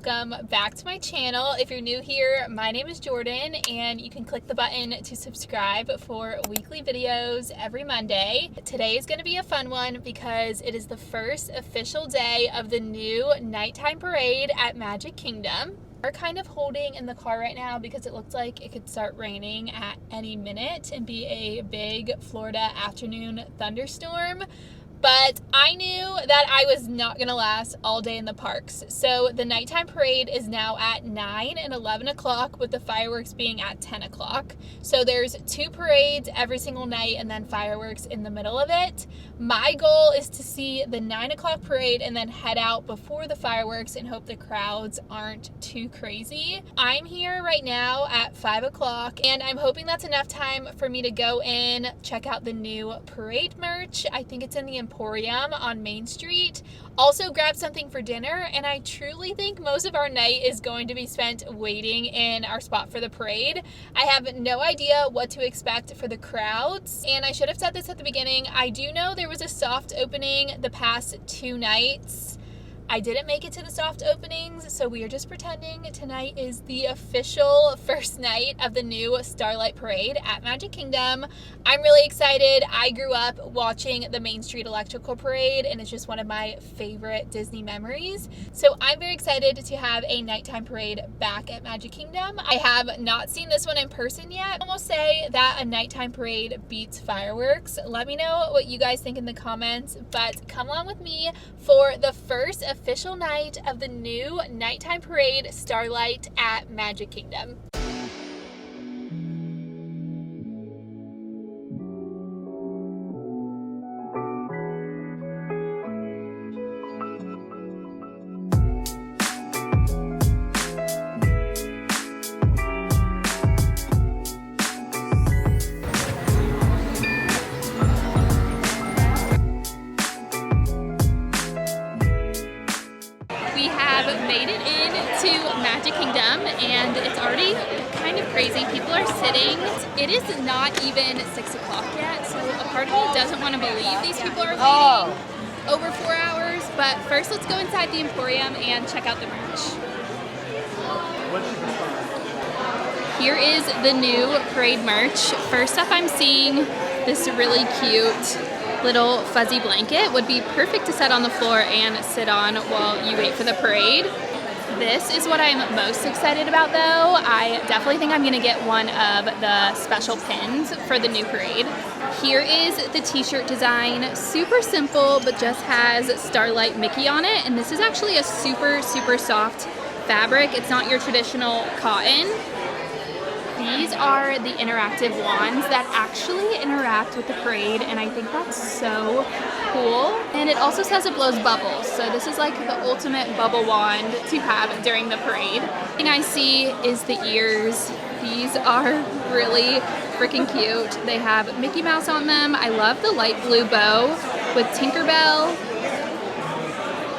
welcome back to my channel. If you're new here, my name is Jordan and you can click the button to subscribe for weekly videos every Monday. Today is going to be a fun one because it is the first official day of the new nighttime parade at Magic Kingdom. We're kind of holding in the car right now because it looks like it could start raining at any minute and be a big Florida afternoon thunderstorm. But I knew that I was not going to last all day in the parks. So the nighttime parade is now at 9 and 11 o'clock with the fireworks being at 10 o'clock. So there's 2 parades every single night and then fireworks in the middle of it. My goal is to see the 9 o'clock parade and then head out before the fireworks and hope the crowds aren't too crazy. I'm here right now at 5 o'clock and I'm hoping that's enough time for me to go in, check out the new parade merch. I think it's in the Emporium on Main Street. Also grab something for dinner, and I truly think most of our night is going to be spent waiting in our spot for the parade. I have no idea what to expect for the crowds, and I should have said this at the beginning. I do know there was a soft opening the past 2 nights. I didn't make it to the soft openings, so we are just pretending tonight is the official first night of the new Starlight Parade at Magic Kingdom. I'm really excited. I grew up watching the Main Street Electrical Parade, and it's just one of my favorite Disney memories. So I'm very excited to have a nighttime parade back at Magic Kingdom. I have not seen this one in person yet. I will say that a nighttime parade beats fireworks. Let me know what you guys think in the comments, but come along with me for the first official night of the new nighttime parade Starlight at Magic Kingdom. Made it into Magic Kingdom and it's already kind of crazy. People are sitting. It is not even 6 o'clock yet, so a part of me doesn't want to believe these people are waiting over 4 hours. But first, let's go inside the Emporium and check out the merch. Here is the new parade merch. First up, I'm seeing this really cute little fuzzy blanket. Would be perfect to set on the floor and sit on while you wait for the parade. This is what I'm most excited about though. I definitely think I'm gonna get one of the special pins for the new parade. Here is the t-shirt design. Super simple, but just has Starlight Mickey on it. And this is actually a super soft fabric. It's not your traditional cotton. These are the interactive wands that actually interact with the parade, and I think that's so cool. And it also says it blows bubbles, so this is like the ultimate bubble wand to have during the parade. The thing I see is the ears. These are really freaking cute. They have Mickey Mouse on them. I love the light blue bow with Tinkerbell.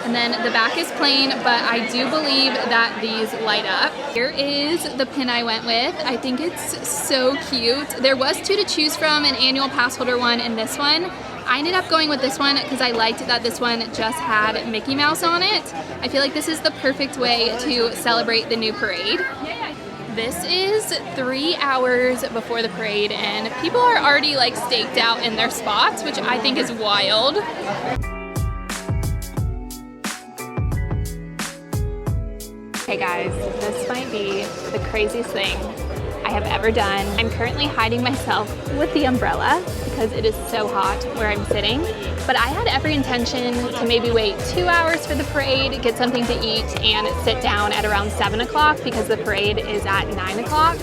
And then the back is plain, but I do believe that these light up. Here is the pin I went with. I think it's so cute. There was 2 to choose from, an annual pass holder one and this one. I ended up going with this one because I liked that this one just had Mickey Mouse on it. I feel like this is the perfect way to celebrate the new parade. This is 3 hours before the parade and people are already like staked out in their spots, which I think is wild. Hey guys, this might be the craziest thing I have ever done. I'm currently hiding myself with the umbrella because it is so hot where I'm sitting. But I had every intention to maybe wait 2 hours for the parade, get something to eat, and sit down at around 7 o'clock because the parade is at 9 o'clock.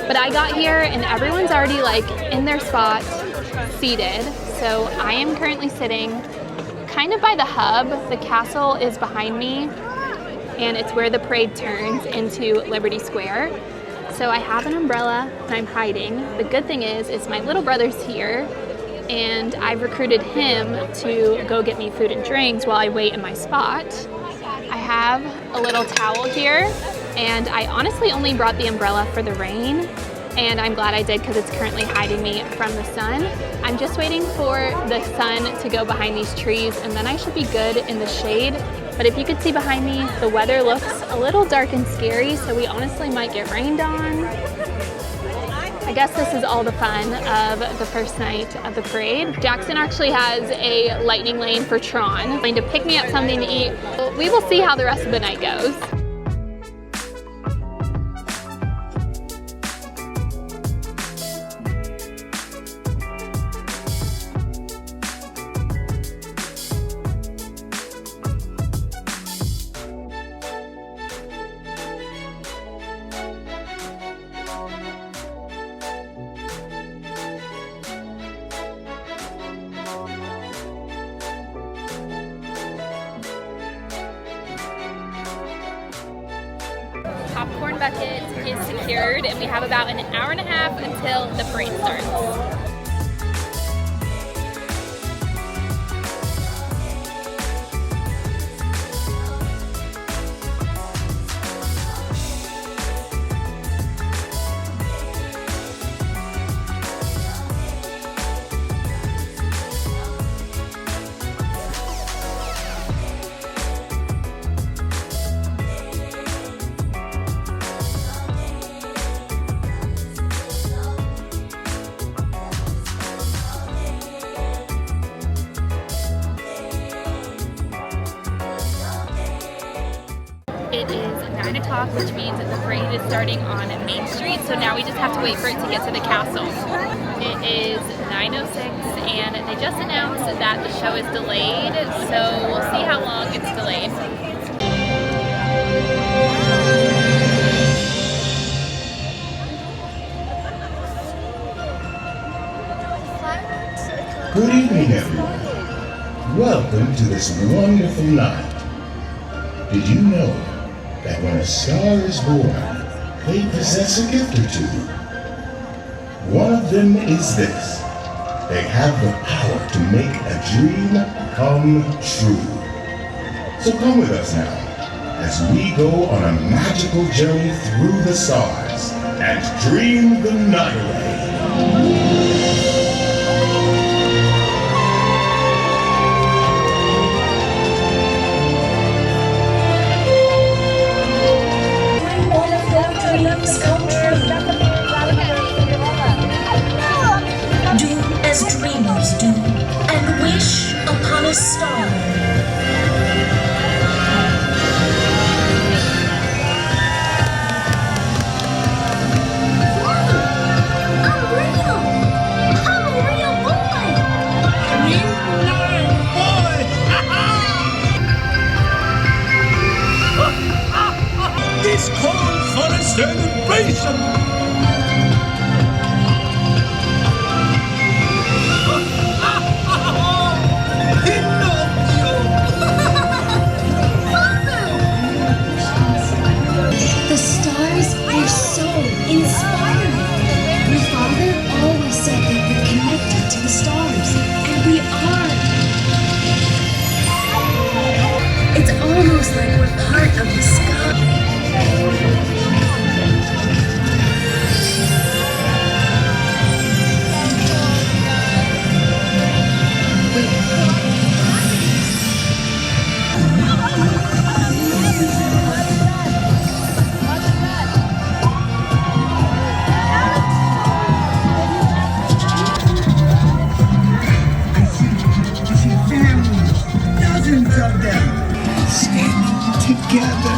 But I got here and everyone's already like in their spot, seated. So I am currently sitting kind of by the hub. The castle is behind me, and it's where the parade turns into Liberty Square. So I have an umbrella and I'm hiding. The good thing is my little brother's here and I've recruited him to go get me food and drinks while I wait in my spot. I have a little towel here and I honestly only brought the umbrella for the rain, and I'm glad I did because it's currently hiding me from the sun. I'm just waiting for the sun to go behind these trees and then I should be good in the shade. But if you could see behind me, the weather looks a little dark and scary, so we honestly might get rained on. I guess this is all the fun of the first night of the parade. Jackson actually has a lightning lane for Tron, going to pick me up something to eat. We will see how the rest of the night goes. Popcorn bucket is secured, and we have about an hour and a half until the parade starts. It is 9 o'clock, which means that the parade is starting on Main Street, so now we just have to wait for it to get to the castle. It is 9:06, and they just announced that the show is delayed, so we'll see how long it's delayed. Good evening, everyone. Welcome to this wonderful night. Did you know that when a star is born, they possess a gift or two? One of them is this: they have the power to make a dream come true. So come with us now, as we go on a magical journey through the stars and dream the night away. Dreams come true. Do as dreamers do and wish upon a star. This calls for a celebration! The stars are so inspiring. My father always said that we're connected to the stars, and we are. It's almost like we're part of the sky. Of them standing together.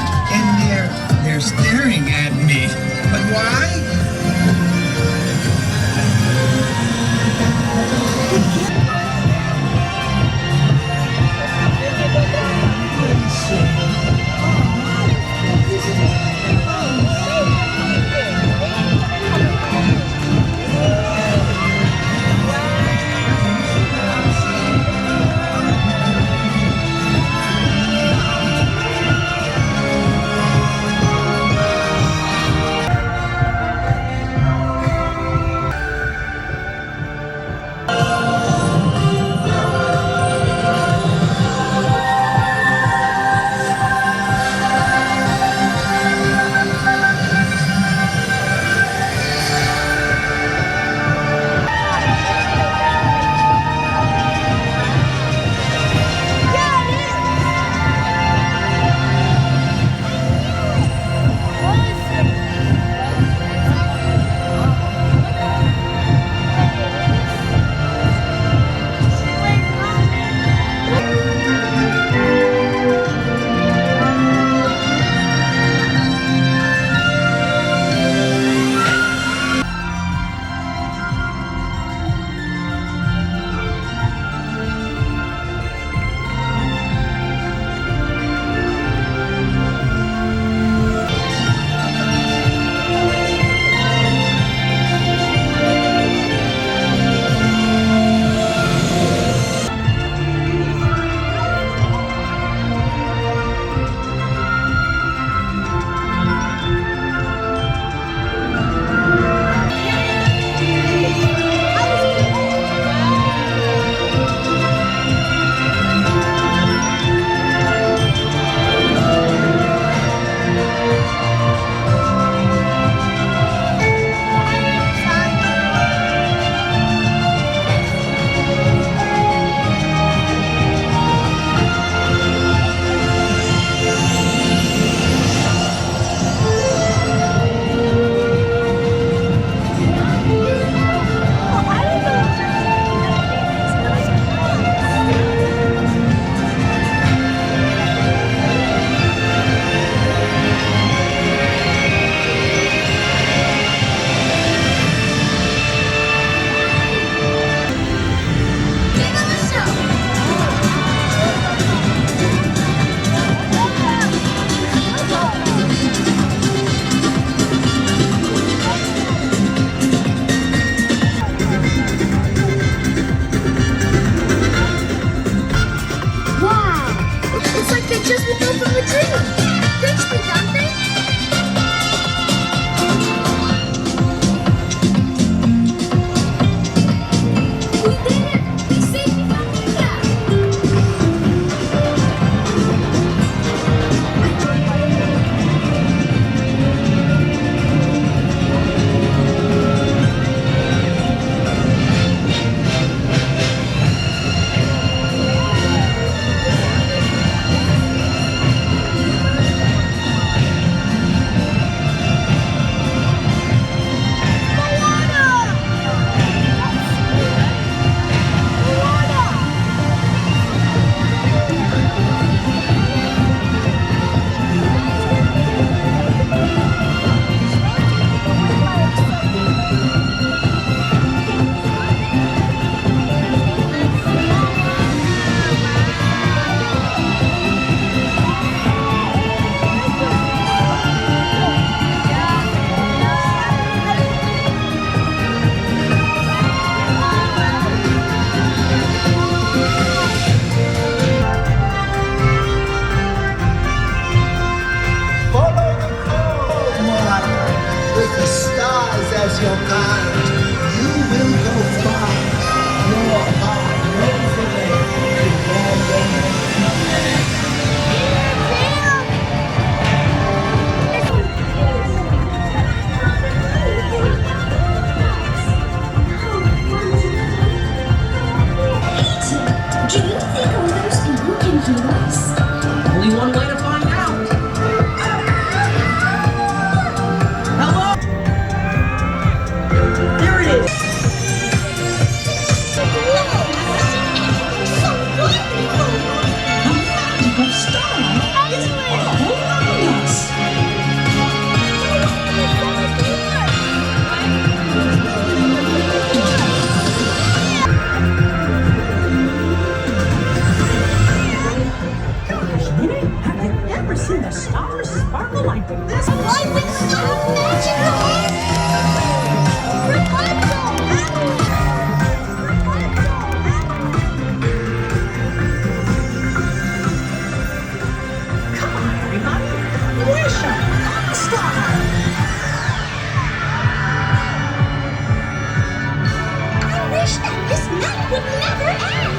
your kind, you will go far. Your heart knows the way to your Do you think all those people can hear us? Only one way to find out. Hello? There it is. The magic of Starlight is all around us. Gosh, Minnie, have you ever seen the stars sparkle like this? Life is so magical! Come on, everybody. Wish upon a star. I wish that this night would never end!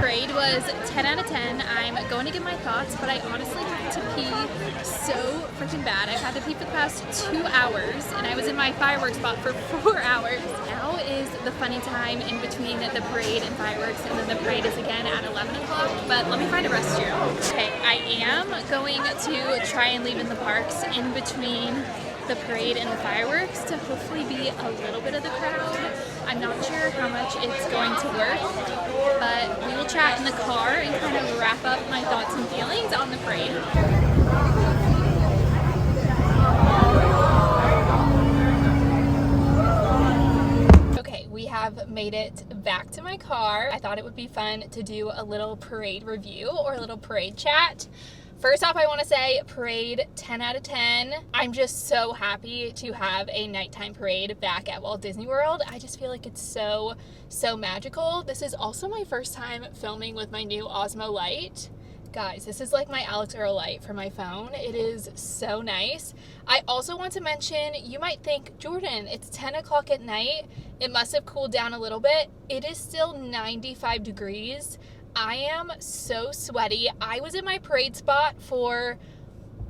Parade was 10 out of 10. I'm going to give my thoughts, but I honestly had to pee so freaking bad. I've had to pee for the past 2 hours, and I was in my fireworks spot for 4 hours. Now is the funny time in between the parade and fireworks, and then the parade is again at 11 o'clock, but let me find a restroom. Okay, I am going to try and leave in the parks in between the parade and the fireworks to hopefully be a little bit of the crowd. I'm not sure how much it's going to work, but we will chat in the car and kind of wrap up my thoughts and feelings on the parade. Okay, we have made it back to my car. I thought it would be fun to do a little parade review or a little parade chat. First off, I want to say parade 10 out of 10. I'm just so happy to have a nighttime parade back at Walt Disney World. I just feel like it's so magical. This is also my first time filming with my new Osmo light. Guys, this is like my Alex Earl light for my phone. It is so nice. I also want to mention, you might think, Jordan, it's 10 o'clock at night. It must have cooled down a little bit. It is still 95 degrees. I am so sweaty. I was in my parade spot for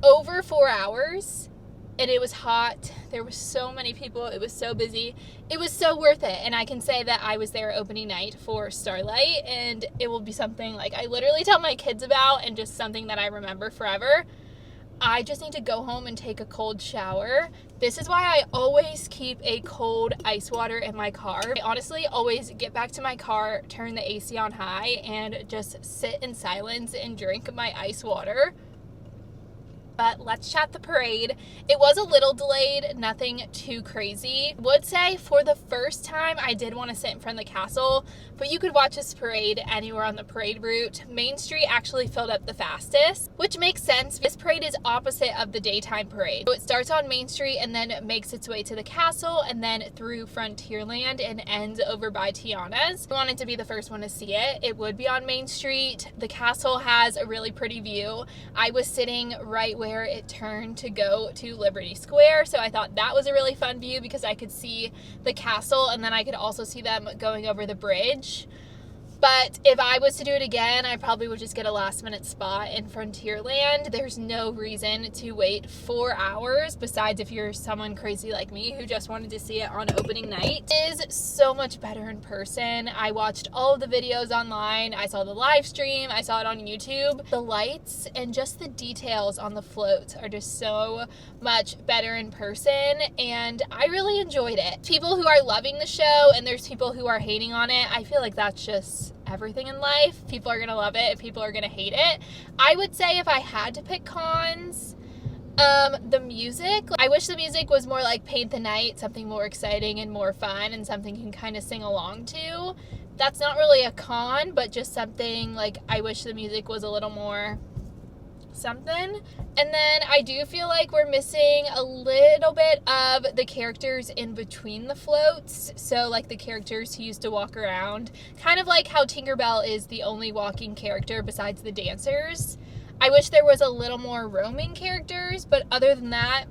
over 4 hours and it was hot. There were so many people. It was so busy. It was so worth it. And I can say that I was there opening night for Starlight, and it will be something like I literally tell my kids about and just something that I remember forever. I just need to go home and take a cold shower. This is why I always keep a cold ice water in my car. I honestly always get back to my car, turn the AC on high, and just sit in silence and drink my ice water. But let's chat the parade. It was a little delayed, nothing too crazy. I would say for the first time, I did want to sit in front of the castle, but you could watch this parade anywhere on the parade route. Main Street actually filled up the fastest, which makes sense. This parade is opposite of the daytime parade. So it starts on Main Street and then makes its way to the castle and then through Frontierland and ends over by Tiana's. I wanted to be the first one to see it. It would be on Main Street. The castle has a really pretty view. I was sitting right where it turned to go to Liberty Square, so I thought that was a really fun view because I could see the castle and then I could also see them going over the bridge. But if I was to do it again, I probably would just get a last minute spot in Frontierland. There's no reason to wait 4 hours, besides if you're someone crazy like me who just wanted to see it on opening night. It is so much better in person. I watched all of the videos online. I saw the live stream. I saw it on YouTube. The lights and just the details on the floats are just so much better in person, and I really enjoyed it. People who are loving the show and there's people who are hating on it. I feel like that's just everything in life. People are gonna love it and people are gonna hate it. I would say if I had to pick cons, the music. I wish the music was more like Paint the Night, something more exciting and more fun and something you can kind of sing along to. That's not really a con, but just something like I wish the music was a little more something. And then I do feel like we're missing a little bit of the characters in between the floats. So like the characters who used to walk around, kind of like how Tinkerbell is the only walking character besides the dancers. I wish there was a little more roaming characters, but other than that,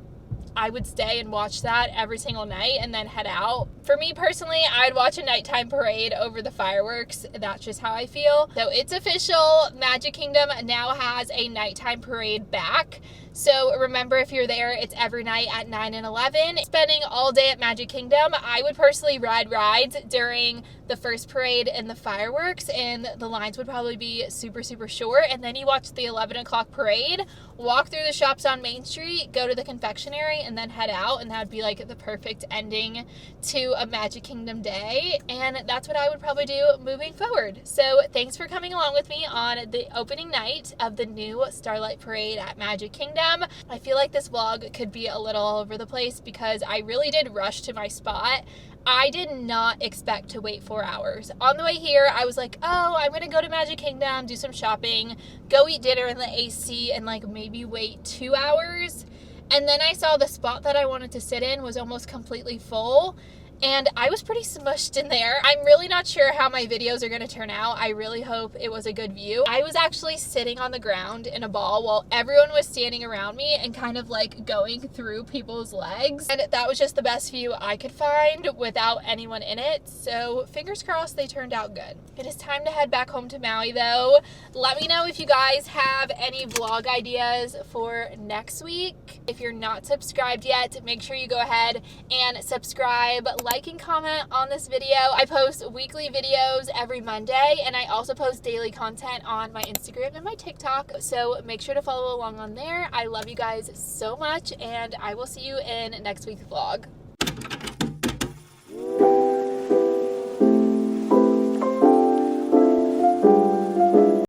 I would stay and watch that every single night and then head out. For me personally, I'd watch a nighttime parade over the fireworks. That's just how I feel. So it's official. Magic Kingdom now has a nighttime parade back. So remember, if you're there, it's every night at 9 and 11. Spending all day at Magic Kingdom, I would personally ride rides during the first parade and the fireworks, and the lines would probably be super, super short. And then you watch the 11 o'clock parade, walk through the shops on Main Street, go to the confectionery, and then head out. And that would be like the perfect ending to a Magic Kingdom day. And that's what I would probably do moving forward. So thanks for coming along with me on the opening night of the new Starlight Parade at Magic Kingdom. I feel like this vlog could be a little all over the place because I really did rush to my spot. I did not expect to wait 4 hours. On the way here, I was like, oh, I'm gonna go to Magic Kingdom, do some shopping, go eat dinner in the AC, and like maybe wait 2 hours. And then I saw the spot that I wanted to sit in was almost completely full. And I was pretty smushed in there. I'm really not sure how my videos are going to turn out. I really hope it was a good view. I was actually sitting on the ground in a ball while everyone was standing around me and kind of like going through people's legs. And that was just the best view I could find without anyone in it. So fingers crossed they turned out good. It is time to head back home to Maui though. Let me know if you guys have any vlog ideas for next week. If you're not subscribed yet, make sure you go ahead and subscribe, like and comment on this video. I post weekly videos every Monday, and I also post daily content on my Instagram and my TikTok, so make sure to follow along on there. I love you guys so much, and I will see you in next week's vlog.